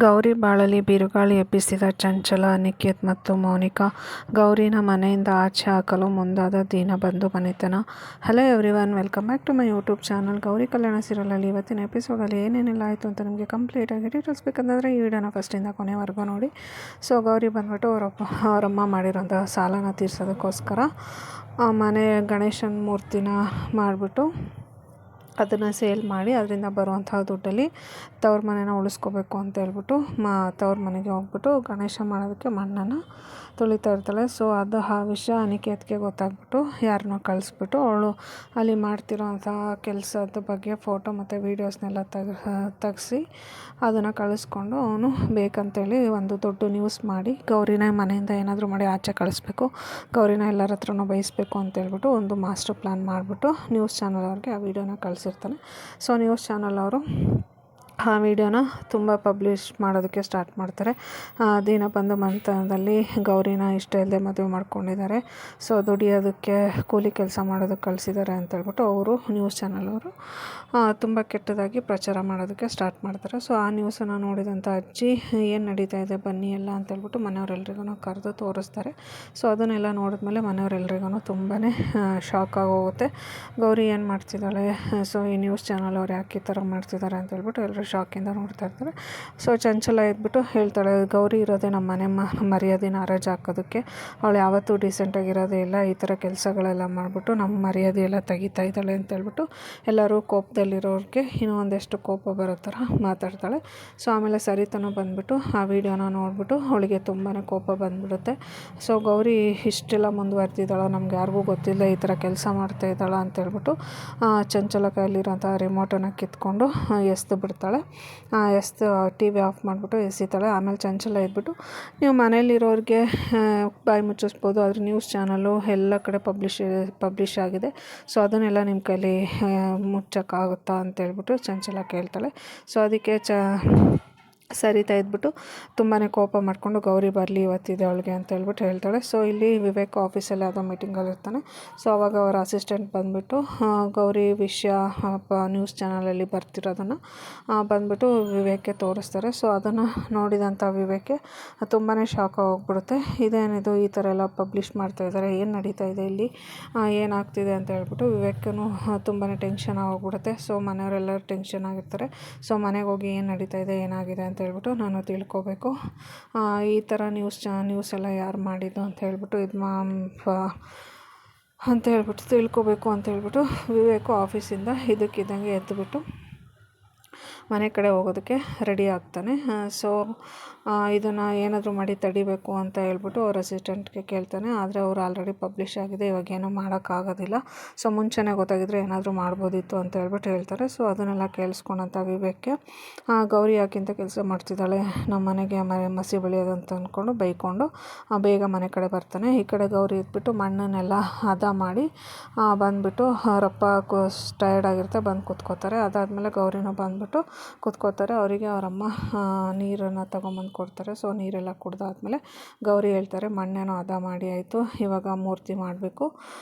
ಗೌರಿ ಬಾಳಲ್ಲಿ ಬಿರುಗಾಳಿ ಎಬ್ಬಿಸಿದ ಚಂಚಲ, ಅನಿಕೇತ್ ಮತ್ತು ಮೌನಿಕಾ ಗೌರಿನ ಮನೆಯಿಂದ ಆಚೆ ಹಾಕಲು ಮುಂದಾದ ದೀನಬಂಧು ಮನೆತನ. Hello everyone, welcome back to my YouTube channel. Gauri Kalyana ಸೀರಿಯಲಲ್ಲಿ ಇವತ್ತಿನ ಎಪಿಸೋಡಲ್ಲಿ ಏನೇನೆಲ್ಲ ಆಯಿತು ಅಂತ ನಿಮಗೆ ಕಂಪ್ಲೀಟಾಗಿ ಡೀಟೇಲ್ಸ್ ಬೇಕಂದರೆ ಈ ವಿಡಿಯೋನ ಫಸ್ಟಿಂದ ಕೊನೆವರೆಗೂ ನೋಡಿ. ಸೊ ಗೌರಿ ಬಂದ್ಬಿಟ್ಟು ಅವರಮ್ಮ ಮಾಡಿರೋಂಥ ಸಾಲನ ತೀರ್ಸೋದಕ್ಕೋಸ್ಕರ ಮನೆ ಗಣೇಶನ ಮೂರ್ತಿನ ಮಾಡಿಬಿಟ್ಟು ಅದನ್ನು ಸೇಲ್ ಮಾಡಿ ಅದರಿಂದ ಬರುವಂತಹ ದುಡ್ಡಲ್ಲಿ ತವ್ರ ಮನೇನ ಉಳಿಸ್ಕೋಬೇಕು ಅಂತ ಹೇಳ್ಬಿಟ್ಟು ತವ್ರ ಮನೆಗೆ ಹೋಗ್ಬಿಟ್ಟು ಗಣೇಶ ಮಾಡೋದಕ್ಕೆ ಮಣ್ಣನ್ನು ತುಳಿತಾ ಇರ್ತಾಳೆ. ಸೊ ಅದು ಆ ವಿಷಯ ಅನಿಕೇತ್ಗೆ ಗೊತ್ತಾಗ್ಬಿಟ್ಟು ಯಾರನ್ನೋ ಕಳಿಸ್ಬಿಟ್ಟು ಅವಳು ಅಲ್ಲಿ ಮಾಡ್ತಿರೋಂಥ ಕೆಲಸದ ಬಗ್ಗೆ ಫೋಟೋ ಮತ್ತು ವೀಡಿಯೋಸ್ನೆಲ್ಲ ತೆಗೆಸಿ ಅದನ್ನು ಕಳಿಸ್ಕೊಂಡು ಅವನು ಬೇಕಂತೇಳಿ ಒಂದು ದೊಡ್ಡ ನ್ಯೂಸ್ ಮಾಡಿ ಗೌರಿನ ಮನೆಯಿಂದ ಏನಾದರೂ ಮಾಡಿ ಆಚೆ ಕಳಿಸ್ಬೇಕು, ಗೌರಿನ ಎಲ್ಲರ ಹತ್ರನೂ ಬಯಸ್ಬೇಕು ಅಂತೇಳ್ಬಿಟ್ಟು ಒಂದು ಮಾಸ್ಟರ್ ಪ್ಲ್ಯಾನ್ ಮಾಡಿಬಿಟ್ಟು ನ್ಯೂಸ್ ಚಾನಲ್ ಅವ್ರಿಗೆ ಆ ವಿಡಿಯೋನ ಕಳಿಸಿರ್ತಾನೆ. ಸೊ ನ್ಯೂಸ್ ಚಾನಲ್ ಅವರು ಆ ವಿಡಿಯೋನ ತುಂಬ ಪಬ್ಲಿಷ್ ಮಾಡೋದಕ್ಕೆ ಸ್ಟಾರ್ಟ್ ಮಾಡ್ತಾರೆ. ದೀನಬಂಧು ಮನೆತನದಲ್ಲಿ ಗೌರಿನ ಇಷ್ಟ ಇಲ್ಲದೆ ಮದುವೆ ಮಾಡ್ಕೊಂಡಿದ್ದಾರೆ, ಸೊ ದುಡಿಯೋದಕ್ಕೆ ಕೂಲಿ ಕೆಲಸ ಮಾಡೋದಕ್ಕೆ ಕಳಿಸಿದ್ದಾರೆ ಅಂತೇಳ್ಬಿಟ್ಟು ಅವರು ನ್ಯೂಸ್ ಚಾನಲ್ ಅವರು ತುಂಬ ಕೆಟ್ಟದಾಗಿ ಪ್ರಚಾರ ಮಾಡೋದಕ್ಕೆ ಸ್ಟಾರ್ಟ್ ಮಾಡ್ತಾರೆ. ಸೊ ಆ ನ್ಯೂಸನ್ನು ನೋಡಿದಂಥ ಅಜ್ಜಿ ಏನು ನಡೀತಾ ಇದೆ ಬನ್ನಿ ಎಲ್ಲ ಅಂತೇಳ್ಬಿಟ್ಟು ಮನೆಯವರೆಲ್ರಿಗೂ ಕರೆದು ತೋರಿಸ್ತಾರೆ. ಸೊ ಅದನ್ನೆಲ್ಲ ನೋಡಿದ್ಮೇಲೆ ಮನೆಯವರೆಲ್ರಿಗೂ ತುಂಬಾ ಶಾಕ್ ಆಗೋಗುತ್ತೆ. ಗೌರಿ ಏನು ಮಾಡ್ತಿದ್ದಾಳೆ, ಸೊ ಈ ನ್ಯೂಸ್ ಚಾನಲ್ ಅವ್ರು ಯಾಕೆ ಈ ಥರ ಮಾಡ್ತಿದ್ದಾರೆ ಅಂತೇಳ್ಬಿಟ್ಟು ಎಲ್ಲರೂ ಶಾಕಿಂದ ನೋಡ್ತಾ ಇರ್ತಾರೆ. ಸೊ ಚಂಚಲ ಎದ್ಬಿಟ್ಟು ಹೇಳ್ತಾಳೆ, ಗೌರಿ ಇರೋದೇ ನಮ್ಮ ಮನೆ ಮರ್ಯಾದೆನ ಹರಾಜು ಹಾಕೋದಕ್ಕೆ, ಅವಳು ಯಾವತ್ತೂ ಡೀಸೆಂಟಾಗಿರೋದೇ ಇಲ್ಲ, ಈ ಥರ ಕೆಲಸಗಳೆಲ್ಲ ಮಾಡಿಬಿಟ್ಟು ನಮ್ಮ ಮರ್ಯಾದೆ ಎಲ್ಲ ತೆಗಿತಾ ಇದ್ದಾಳೆ ಅಂತೇಳ್ಬಿಟ್ಟು ಎಲ್ಲರೂ ಕೋಪದಲ್ಲಿರೋರಿಗೆ ಇನ್ನೂ ಒಂದಷ್ಟು ಕೋಪ ಬರೋ ಥರ ಮಾತಾಡ್ತಾಳೆ. ಸೊ ಆಮೇಲೆ ಸರಿತನೂ ಬಂದುಬಿಟ್ಟು ಆ ವಿಡಿಯೋನ ನೋಡಿಬಿಟ್ಟು ಅವಳಿಗೆ ತುಂಬಾ ಕೋಪ ಬಂದುಬಿಡುತ್ತೆ. ಸೊ ಗೌರಿ ಇಷ್ಟೆಲ್ಲ ಮುಂದುವರೆದಿದ್ದಾಳ, ನಮ್ಗೆ ಯಾರಿಗೂ ಗೊತ್ತಿಲ್ಲ ಈ ಥರ ಕೆಲಸ ಮಾಡ್ತಾ ಇದ್ದಾಳ ಅಂತೇಳ್ಬಿಟ್ಟು ಚಂಚಲ ಕೈಲಿರೋಂಥ ರಿಮೋಟನ್ನು ಕಿತ್ಕೊಂಡು ಎಸ್ದು ಬಿಡ್ತಾಳೆ. ಎಸ್ದು ಟಿ ವಿ ಆಫ್ ಮಾಡಿಬಿಟ್ಟು ಎಸಿತಾಳೆ. ಆಮೇಲೆ ಚಂಚಲ ಇದ್ಬಿಟ್ಟು ನೀವು ಮನೇಲಿರೋರಿಗೆ ಬಾಯಿ ಮುಚ್ಚಿಸ್ಬೋದು, ಆದರೆ ನ್ಯೂಸ್ ಚಾನಲು ಎಲ್ಲ ಕಡೆ ಪಬ್ಲಿಷ್ ಆಗಿದೆ, ಸೊ ಅದನ್ನೆಲ್ಲ ನಿಮ್ಮ ಕೈಲಿ ಮುಚ್ಚೋಕ್ಕಾಗುತ್ತಾ ಅಂತೇಳ್ಬಿಟ್ಟು ಚಂಚಲ ಕೇಳ್ತಾಳೆ. ಸೊ ಅದಕ್ಕೆ ಸರಿತಾ ಇದ್ಬಿಟ್ಟು ತುಂಬಾ ಕೋಪ ಮಾಡಿಕೊಂಡು ಗೌರಿ ಬರಲಿ ಇವತ್ತಿದೆ ಅವಳಿಗೆ ಅಂತ ಹೇಳ್ಬಿಟ್ಟು ಹೇಳ್ತಾಳೆ. ಸೊ ಇಲ್ಲಿ ವಿವೇಕ್ ಆಫೀಸಲ್ಲಿ ಯಾವುದೋ ಮೀಟಿಂಗಲ್ಲಿ ಇರ್ತಾನೆ. ಸೊ ಅವಾಗ ಅವರ ಅಸಿಸ್ಟೆಂಟ್ ಬಂದುಬಿಟ್ಟು ಗೌರಿ ವಿಷಯ ನ್ಯೂಸ್ ಚಾನಲಲ್ಲಿ ಬರ್ತಿರೋದನ್ನು ಬಂದುಬಿಟ್ಟು ವಿವೇಕ್ಗೆ ತೋರಿಸ್ತಾರೆ. ಸೊ ಅದನ್ನು ನೋಡಿದಂಥ ವಿವೇಕ್ಗೆ ತುಂಬಾ ಶಾಕ್ ಹೋಗ್ಬಿಡುತ್ತೆ. ಇದೇನಿದು ಈ ಥರ ಎಲ್ಲ ಪಬ್ಲಿಷ್ ಮಾಡ್ತಾಯಿದ್ದಾರೆ, ಏನು ನಡೀತಾ ಇದೆ ಇಲ್ಲಿ, ಏನಾಗ್ತಿದೆ ಅಂತ ಹೇಳ್ಬಿಟ್ಟು ವಿವೇಕನು ತುಂಬಾ ಟೆನ್ಷನ್ ಆಗೋಗ್ಬಿಡುತ್ತೆ. ಸೊ ಮನೆಯವರೆಲ್ಲರೂ ಟೆನ್ಷನ್ ಆಗಿರ್ತಾರೆ. ಸೊ ಮನೆಗೆ ಹೋಗಿ ಏನು ನಡೀತಾ ಇದೆ ಏನಾಗಿದೆ ಅಂತ ಹೇಳ್ಬಿಟ್ಟು ನಾನು ತಿಳ್ಕೊಬೇಕು, ಈ ಥರ ನ್ಯೂಸ್ ಎಲ್ಲ ಯಾರು ಮಾಡಿದ್ದು ಅಂತ ಹೇಳ್ಬಿಟ್ಟು ಅಂತ ಹೇಳ್ಬಿಟ್ಟು ತಿಳ್ಕೊಬೇಕು ಅಂತ ಹೇಳ್ಬಿಟ್ಟು ವಿವೇಕು ಆಫೀಸಿಂದ ಇದಕ್ಕಿದ್ದಂಗೆ ಎದ್ದುಬಿಟ್ಟು ಮನೆ ಕಡೆ ಹೋಗೋದಕ್ಕೆ ರೆಡಿ ಆಗ್ತಾನೆ. ಸೊ ಇದನ್ನು ಏನಾದರೂ ಮಾಡಿ ತಡಿಬೇಕು ಅಂತ ಹೇಳ್ಬಿಟ್ಟು ಅವ್ರ ಅಸಿಸ್ಟೆಂಟ್ಗೆ ಕೇಳ್ತಾನೆ. ಆದರೆ ಅವರು ಆಲ್ರೆಡಿ ಪಬ್ಲಿಷ್ ಆಗಿದೆ, ಇವಾಗ ಏನೂ ಮಾಡೋಕ್ಕಾಗೋದಿಲ್ಲ, ಸೊ ಮುಂಚೆನೇ ಗೊತ್ತಾಗಿದ್ದರೆ ಏನಾದರೂ ಮಾಡ್ಬೋದಿತ್ತು ಅಂತ ಹೇಳ್ಬಿಟ್ಟು ಹೇಳ್ತಾರೆ. ಸೊ ಅದನ್ನೆಲ್ಲ ಕೇಳಿಸ್ಕೊಂಡಂಥ ವಿವೇಕ್ಗೆ ಗೌರಿ ಯಾಕಿಂತ ಕೆಲಸ ಮಾಡ್ತಿದ್ದಾಳೆ, ನಮ್ಮ ಮನೆಗೆ ಮಸಿ ಬೆಳೆಯೋದು ಅಂತ ಅಂದ್ಕೊಂಡು ಬೈಕೊಂಡು ಬೇಗ ಮನೆ ಕಡೆ ಬರ್ತಾನೆ. ಈ ಕಡೆ ಗೌರಿ ಇದ್ಬಿಟ್ಟು ಮಣ್ಣನ್ನೆಲ್ಲ ಹದ ಮಾಡಿ ಬಂದುಬಿಟ್ಟು ಅವರಪ್ಪ ಟಯರ್ಡ್ ಆಗಿರುತ್ತೆ, ಬಂದು ಕೂತ್ಕೋತಾರೆ. ಅದಾದಮೇಲೆ ಗೌರಿನೂ ಬಂದುಬಿಟ್ಟು ಕೂತ್ಕೋತಾರೆ. ಅವರಿಗೆ ಅವರಮ್ಮ ನೀರನ್ನು ತೊಗೊಂಬಂದು ಕೊಡ್ತಾರೆ. ಸೊ ನೀರೆಲ್ಲ ಕುಡ್ದಾದ್ಮೇಲೆ ಗೌರಿ ಹೇಳ್ತಾರೆ, ಮಣ್ಣೇನೋ ಹದ ಮಾಡಿ ಆಯಿತು, ಇವಾಗ ಮೂರ್ತಿ ಮಾಡಬೇಕು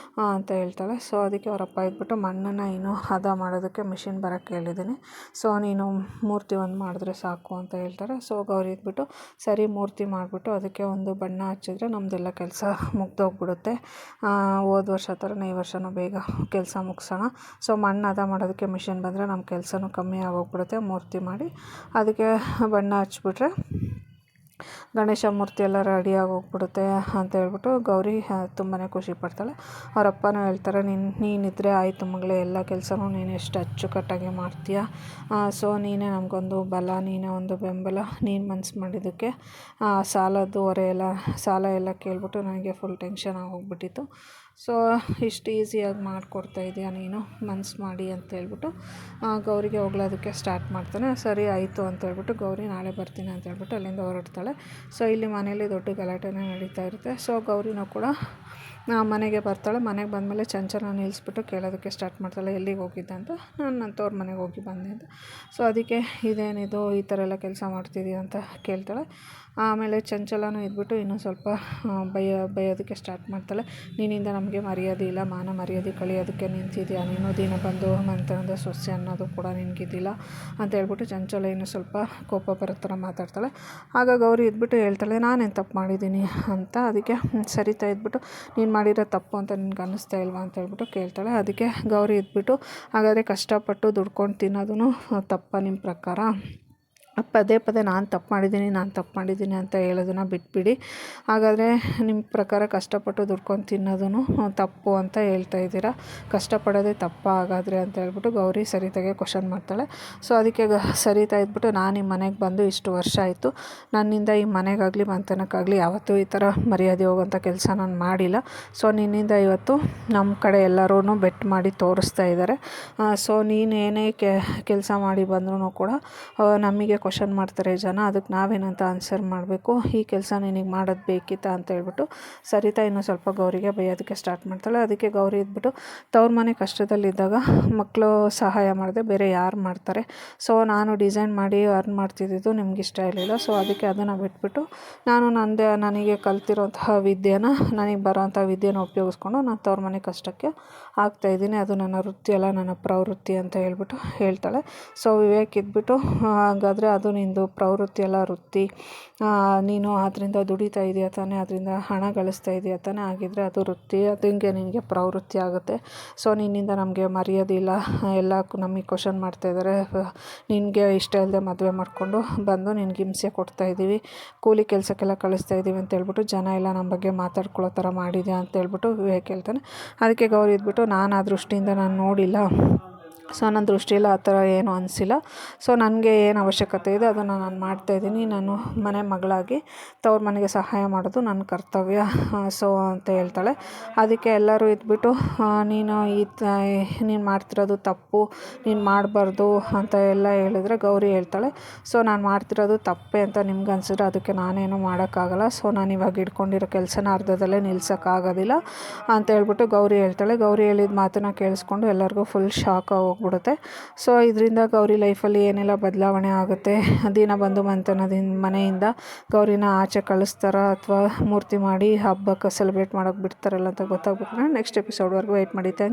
ಅಂತ ಹೇಳ್ತಾಳೆ. ಸೊ ಅದಕ್ಕೆ ಅವರಪ್ಪ ಇದ್ಬಿಟ್ಟು ಮಣ್ಣನ್ನು ಇನ್ನೂ ಹದ ಮಾಡೋದಕ್ಕೆ ಮಿಷಿನ್ ಬರೋಕ್ಕೆ ಹೇಳಿದ್ದೀನಿ, ಸೊ ನೀನು ಮೂರ್ತಿ ಒಂದು ಮಾಡಿದ್ರೆ ಸಾಕು ಅಂತ ಹೇಳ್ತಾರೆ. ಸೊ ಗೌರಿ ಇದ್ಬಿಟ್ಟು ಸರಿ ಮೂರ್ತಿ ಮಾಡಿಬಿಟ್ಟು ಅದಕ್ಕೆ ಒಂದು ಬಣ್ಣ ಹಚ್ಚಿದ್ರೆ ನಮ್ಮದೆಲ್ಲ ಕೆಲಸ ಮುಗ್ದೋಗ್ಬಿಡುತ್ತೆ, ಹೋದ ವರ್ಷ ಥರನೇ ಈ ವರ್ಷನೂ ಬೇಗ ಕೆಲಸ ಮುಗಿಸೋಣ, ಸೊ ಮಣ್ಣು ಹದ ಮಾಡೋದಕ್ಕೆ ಮಿಷಿನ್ ಬಂದರೆ ನಮ್ಮ ಕೆಲಸನೂ ಕಮ್ಮಿ ಆಗೋಗ್ಬಿಡುತ್ತೆ, ಮೂರ್ತಿ ಮಾಡಿ ಅದಕ್ಕೆ ಬಣ್ಣ ಹಚ್ಬಿಟ್ರೆ ಗಣೇಶ ಮೂರ್ತಿ ಎಲ್ಲ ರೆಡಿಯಾಗಿ ಹೋಗ್ಬಿಡುತ್ತೆ ಅಂತ ಹೇಳ್ಬಿಟ್ಟು ಗೌರಿ ತುಂಬಾ ಖುಷಿ ಪಡ್ತಾಳೆ. ಅವರಪ್ಪನೂ ಹೇಳ್ತಾರೆ, ನೀನಿದ್ರೆ ಆಯಿತು ಮಗಳೇ, ಎಲ್ಲ ಕೆಲಸನೂ ನೀನು ಎಷ್ಟು ಅಚ್ಚುಕಟ್ಟಾಗಿ ಮಾಡ್ತೀಯ, ಸೊ ನೀನೇ ನಮಗೊಂದು ಬಲ, ನೀನೇ ಒಂದು ಬೆಂಬಲ, ನೀನು ಮನ್ಸು ಮಾಡಿದ್ದಕ್ಕೆ ಸಾಲದ್ದು ಹೊರೆ ಎಲ್ಲ ಸಾಲ ಎಲ್ಲ ಕೇಳ್ಬಿಟ್ಟು ನನಗೆ ಫುಲ್ ಟೆನ್ಷನ್ ಆಗೋಗ್ಬಿಟ್ಟಿತ್ತು, ಸೊ ಇಷ್ಟು ಈಸಿಯಾಗಿ ಮಾಡಿಕೊಡ್ತಾ ಇದೆಯಾ ನೀನು, ಮನ್ಸು ಮಾಡಿ ಅಂತ ಹೇಳ್ಬಿಟ್ಟು ಗೌರಿಗೆ ಹೋಗ್ಲೋದಕ್ಕೆ ಸ್ಟಾರ್ಟ್ ಮಾಡ್ತಾನೆ. ಸರಿ ಆಯಿತು ಅಂತ ಹೇಳ್ಬಿಟ್ಟು ಗೌರಿ ನಾಳೆ ಬರ್ತೀನಿ ಅಂತ ಹೇಳ್ಬಿಟ್ಟು ಅಲ್ಲಿಂದ ಹೊರಡ್ತಾಳೆ. ಸೊ ಇಲ್ಲಿ ಮನೇಲಿ ದೊಡ್ಡ ಗಲಾಟೆನೇ ನಡೀತಾ ಇರುತ್ತೆ. ಸೊ ಗೌರಿನೂ ಕೂಡ ಮನೆಗೆ ಬರ್ತಾಳೆ. ಮನೆಗೆ ಬಂದಮೇಲೆ ಚಂಚಲ ನಿಲ್ಲಿಸ್ಬಿಟ್ಟು ಕೇಳೋದಕ್ಕೆ ಸ್ಟಾರ್ಟ್ ಮಾಡ್ತಾಳೆ, ಎಲ್ಲಿಗೆ ಹೋಗಿದ್ದೆ ಅಂತ. ನಾನು ನನ್ನ ತವ್ರ ಮನೆಗೆ ಹೋಗಿ ಬಂದೆ ಅಂತ. ಸೊ ಅದಕ್ಕೆ ಇದೇನಿದು ಈ ಥರ ಎಲ್ಲ ಕೆಲಸ ಮಾಡ್ತಿದ್ದೀಯ ಅಂತ ಕೇಳ್ತಾಳೆ. ಆಮೇಲೆ ಚಂಚಲನೂ ಇದ್ಬಿಟ್ಟು ಇನ್ನೂ ಸ್ವಲ್ಪ ಬೈಯೋದಕ್ಕೆ ಸ್ಟಾರ್ಟ್ ಮಾಡ್ತಾಳೆ. ನಿನ್ನಿಂದ ನಮಗೆ ಮರ್ಯಾದೆ ಇಲ್ಲ, ಮಾನ ಮರ್ಯಾದೆ ಕಳಿಯೋದಕ್ಕೆ ನಿಂತಿದ್ಯಾ ನೀನು, ದಿನಬಂಧು ಮಂತನದ ಸೊಸೆ ಅನ್ನೋದು ಕೂಡ ನಿನಗಿದ್ದಿಲ್ಲ ಅಂತ ಹೇಳ್ಬಿಟ್ಟು ಚಂಚಲ ಇನ್ನೂ ಸ್ವಲ್ಪ ಕೋಪ ಬರೋ ಥರ ಮಾತಾಡ್ತಾಳೆ. ಆಗ ಗೌರಿ ಇದ್ಬಿಟ್ಟು ಹೇಳ್ತಾಳೆ, ನಾನೇನು ತಪ್ಪು ಮಾಡಿದ್ದೀನಿ ಅಂತ. ಅದಕ್ಕೆ ಸರಿತಾ ಇದ್ಬಿಟ್ಟು, ನೀನು ಮಾಡಿರೋ ತಪ್ಪು ಅಂತ ನಿನ್ಗೆ ಅನ್ನಿಸ್ತಾ ಇಲ್ವಾ ಅಂತ ಹೇಳ್ಬಿಟ್ಟು ಕೇಳ್ತಾಳೆ. ಅದಕ್ಕೆ ಗೌರಿ ಇದ್ಬಿಟ್ಟು, ಹಾಗಾದರೆ ಕಷ್ಟಪಟ್ಟು ದುಡ್ಕೊಂಡು ತಿನ್ನೋದು ತಪ್ಪ ನಿಮ್ಮ ಪ್ರಕಾರ? ಪದೇ ಪದೇ ನಾನು ತಪ್ಪು ಮಾಡಿದ್ದೀನಿ ಅಂತ ಹೇಳೋದನ್ನು ಬಿಟ್ಬಿಡಿ. ಹಾಗಾದರೆ ನಿಮ್ಮ ಪ್ರಕಾರ ಕಷ್ಟಪಟ್ಟು ದುಡ್ಕೊಂಡು ತಿನ್ನೋದು ತಪ್ಪು ಅಂತ ಹೇಳ್ತಾ ಇದ್ದೀರಾ, ಕಷ್ಟಪಡೋದೇ ತಪ್ಪ ಹಾಗಾದರೆ ಅಂತ ಹೇಳ್ಬಿಟ್ಟು ಗೌರಿ ಸರಿತಾಗೆ ಕ್ವಶನ್ ಮಾಡ್ತಾಳೆ. ಸೊ ಅದಕ್ಕೆ ಸರಿತಾ ಇದ್ಬಿಟ್ಟು, ನಾನು ಈ ಮನೆಗೆ ಬಂದು ಇಷ್ಟು ವರ್ಷ ಆಯಿತು, ನನ್ನಿಂದ ಈ ಮನೆಗಾಗಲಿ ಮಂತನಕ್ಕಾಗಲಿ ಯಾವತ್ತೂ ಈ ಥರ ಮರ್ಯಾದೆ ಹೋಗೋಂಥ ಕೆಲಸ ನಾನು ಮಾಡಿಲ್ಲ. ಸೊ ನಿನ್ನಿಂದ ಇವತ್ತು ನಮ್ಮ ಕಡೆ ಎಲ್ಲರೂ ಬೆಟ್ ಮಾಡಿ ತೋರಿಸ್ತಾ ಇದ್ದಾರೆ. ಸೊ ನೀನು ಏನೇ ಕೆಲಸ ಮಾಡಿ ಬಂದ್ರೂ ಕೂಡ ನಮಗೆ ಕ್ವಶನ್ ಮಾಡ್ತಾರೆ ಜನ, ಅದಕ್ಕೆ ನಾವೇನಂತ ಆನ್ಸರ್ ಮಾಡಬೇಕು, ಈ ಕೆಲಸ ನಿನಗೆ ಮಾಡೋದು ಬೇಕಿತ್ತಾ ಅಂತ ಹೇಳ್ಬಿಟ್ಟು ಸರಿತಾ ಇನ್ನೂ ಸ್ವಲ್ಪ ಗೌರಿಗೆ ಬೈಯೋದಕ್ಕೆ ಸ್ಟಾರ್ಟ್ ಮಾಡ್ತಾಳೆ. ಅದಕ್ಕೆ ಗೌರಿ ಇದ್ಬಿಟ್ಟು, ತವ್ರ ಮನೆ ಕಷ್ಟದಲ್ಲಿದ್ದಾಗ ಮಕ್ಕಳು ಸಹಾಯ ಮಾಡಿದೆ ಬೇರೆ ಯಾರು ಮಾಡ್ತಾರೆ? ಸೊ ನಾನು ಡಿಸೈನ್ ಮಾಡಿ ಅರ್ನ್ ಮಾಡ್ತಿದ್ದಿದ್ದು ನಿಮ್ಗೆ ಇಷ್ಟ ಇರಲಿಲ್ಲ. ಸೊ ಅದಕ್ಕೆ ಅದನ್ನು ಬಿಟ್ಬಿಟ್ಟು ನಾನು ನನಗೆ ಕಲ್ತಿರೋಂತಹ ವಿದ್ಯೆನ, ನನಗೆ ಬರೋವಂಥ ವಿದ್ಯೆನ ಉಪಯೋಗಿಸ್ಕೊಂಡು ನಾನು ತವ್ರ ಮನೆ ಕಷ್ಟಕ್ಕೆ ಆಗ್ತಾಯಿದ್ದೀನಿ. ಅದು ನನ್ನ ವೃತ್ತಿ ಅಲ್ಲ, ನನ್ನ ಪ್ರವೃತ್ತಿ ಅಂತ ಹೇಳ್ಬಿಟ್ಟು ಹೇಳ್ತಾಳೆ. ಸೊ ವಿವೇಕ್ ಇದ್ಬಿಟ್ಟು, ಹಾಗಾದರೆ ಅದು ನಿಂದು ಪ್ರವೃತ್ತಿ ಅಲ್ಲ ವೃತ್ತಿ, ನೀನು ಅದರಿಂದ ದುಡಿತಾ ಇದೆಯಾ ತಾನೇ, ಅದರಿಂದ ಹಣ ಗಳಿಸ್ತಾ ಇದೆಯಾ ತಾನೇ, ಆಗಿದ್ದರೆ ಅದು ವೃತ್ತಿ, ಅದಂಗೆ ನಿನಗೆ ಪ್ರವೃತ್ತಿ ಆಗುತ್ತೆ. ಸೊ ನಿನ್ನಿಂದ ನಮಗೆ ಮರ್ಯಾದೆ ಇಲ್ಲ, ಎಲ್ಲ ನಮಗೆ ಕ್ವಶನ್ ಮಾಡ್ತಾಯಿದ್ದಾರೆ, ನಿನಗೆ ಇಷ್ಟ ಇಲ್ಲದೆ ಮದುವೆ ಮಾಡಿಕೊಂಡು ಬಂದು ನಿನಗೆ ಹಿಂಸೆ ಕೊಡ್ತಾಯಿದ್ದೀವಿ, ಕೂಲಿ ಕೆಲಸಕ್ಕೆಲ್ಲ ಕಳಿಸ್ತಾ ಇದ್ದೀವಿ ಅಂತ ಹೇಳ್ಬಿಟ್ಟು ಜನ ಎಲ್ಲ ನಮ್ಮ ಬಗ್ಗೆ ಮಾತಾಡ್ಕೊಳ್ಳೋ ಥರ ಮಾಡಿದೆ ಅಂತ ಹೇಳ್ಬಿಟ್ಟು ವಿವೇಕ್ ಹೇಳ್ತಾನೆ. ಅದಕ್ಕೆ ಗೌರಿ ಇದ್ಬಿಟ್ಟು, ನಾನು ಆ ದೃಷ್ಟಿಯಿಂದ ನಾನು ನೋಡಿಲ್ಲ, ಸೊ ನನ್ನ ದೃಷ್ಟಿಯಲ್ಲಿ ಆ ಥರ ಏನೂ ಅನಿಸಿಲ್ಲ. ಸೊ ನನಗೆ ಏನು ಅವಶ್ಯಕತೆ ಇದೆ ಅದನ್ನು ನಾನು ಮಾಡ್ತಾಯಿದ್ದೀನಿ. ನಾನು ಮನೆ ಮಗಳಾಗಿ ತವ್ರ ಮನೆಗೆ ಸಹಾಯ ಮಾಡೋದು ನನ್ನ ಕರ್ತವ್ಯ. ಸೊ ಅಂತ ಹೇಳ್ತಾಳೆ. ಅದಕ್ಕೆ ಎಲ್ಲರೂ ಇದ್ಬಿಟ್ಟು, ನೀನು ಮಾಡ್ತಿರೋದು ತಪ್ಪು, ನೀನು ಮಾಡಬಾರ್ದು ಅಂತ ಎಲ್ಲ ಹೇಳಿದ್ರೆ ಗೌರಿ ಹೇಳ್ತಾಳೆ, ಸೊ ನಾನು ಮಾಡ್ತಿರೋದು ತಪ್ಪೆ ಅಂತ ನಿಮ್ಗೆ ಅನಿಸಿದ್ರೆ ಅದಕ್ಕೆ ನಾನೇನು ಮಾಡೋಕ್ಕಾಗಲ್ಲ. ಸೊ ನಾನು ಇವಾಗ ಹಿಡ್ಕೊಂಡಿರೋ ಕೆಲಸನ ಅರ್ಧದಲ್ಲೇ ನಿಲ್ಸೋಕ್ಕಾಗೋದಿಲ್ಲ ಅಂತ ಹೇಳ್ಬಿಟ್ಟು ಗೌರಿ ಹೇಳ್ತಾಳೆ. ಗೌರಿ ಹೇಳಿದ ಮಾತನ್ನು ಕೇಳಿಸ್ಕೊಂಡು ಎಲ್ಲರಿಗೂ ಫುಲ್ ಶಾಕ್ ಹೋಗ್ಬಿಡುತ್ತೆ. ಸೊ ಇದರಿಂದ ಗೌರಿ ಲೈಫಲ್ಲಿ ಏನೆಲ್ಲ ಬದಲಾವಣೆ ಆಗುತ್ತೆ, ದಿನಬಂಧು ಮನೆಯಿಂದ ಗೌರಿನ ಆಚೆ ಕಳಿಸ್ತಾರ ಅಥವಾ ಮೂರ್ತಿ ಮಾಡಿ ಹಬ್ಬಕ್ಕೆ ಸೆಲೆಬ್ರೇಟ್ ಮಾಡೋಕ್ಕೆ ಬಿಡ್ತಾರಲ್ಲ ಅಂತ ಗೊತ್ತಾಗ್ಬಿಟ್ರೆ ನೆಕ್ಸ್ಟ್ ಎಪಿಸೋಡ್ವರೆಗೂ ವೆಯ್ಟ್ ಮಾಡಿ.